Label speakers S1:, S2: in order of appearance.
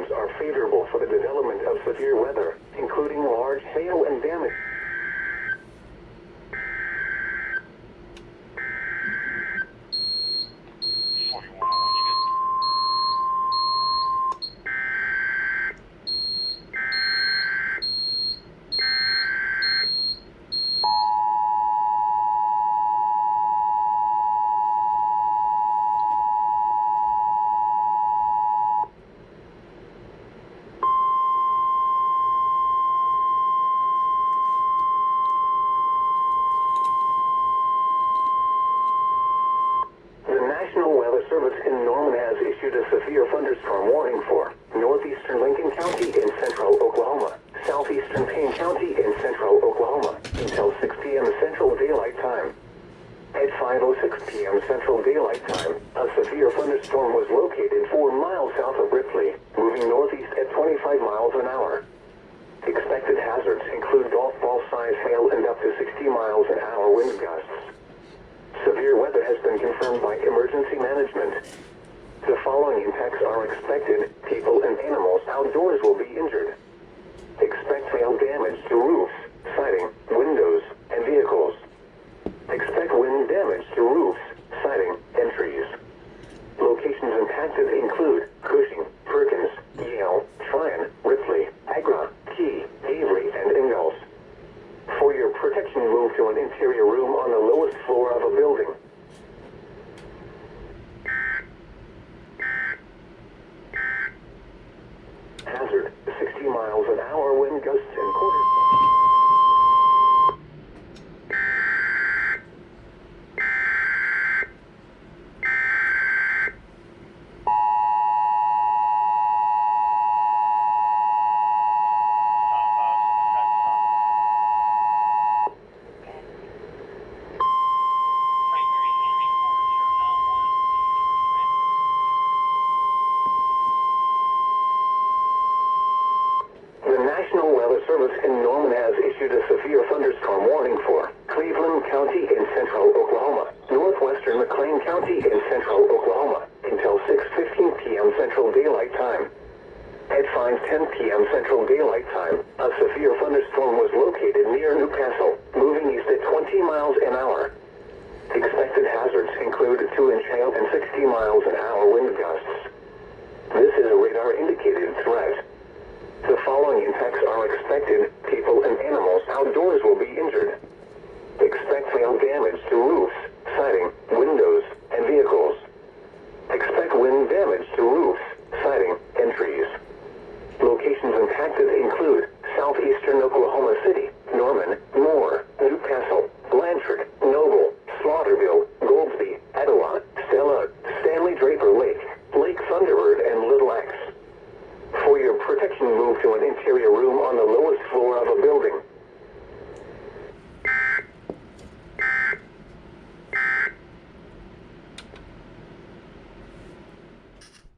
S1: conditions are favorable for the development of severe weather, including large hail and damage. Service in Norman has issued a severe thunderstorm warning for northeastern Lincoln County in central Oklahoma, southeastern Payne County in central Oklahoma until 6 p.m. Central Daylight Time. At 5:06 p.m. Central Daylight Time, a severe thunderstorm was located 4 miles south of Ripley, moving northeast at 25 miles an hour. Expected hazards include golf ball size hail and up to 60 miles an hour wind gusts. Severe weather has been confirmed by emergency management. The following impacts are expected. People and animals outdoors will be injured. Expect hail damage to roofs, siding, windows, and vehicles. Expect wind damage to roofs, siding, and trees. Locations impacted include Cushing, Perkins, Yale, Tryon, Ripley, Agra, Key, Avery, and Ingalls. For your protection, move to an interior room on the lowest floor of a building. Hazard, 60 miles an hour wind gusts and quarters. Service in Norman has issued a severe thunderstorm warning for Cleveland County in central Oklahoma, northwestern McLean County in central Oklahoma until 6:15 p.m. Central Daylight Time. At 5:10 p.m. Central Daylight Time, a severe thunderstorm was located near Newcastle, moving east at 20 miles an hour. Expected hazards include 2-inch hail and 60 miles an hour wind gusts. This is a radar-indicated threat. The following impacts are expected. People and animals outdoors will be injured. Expect hail damage to roofs, siding, windows, and vehicles. Expect wind damage to roofs, siding, and trees. Locations impacted include southeastern Oklahoma City, Norman, Moore,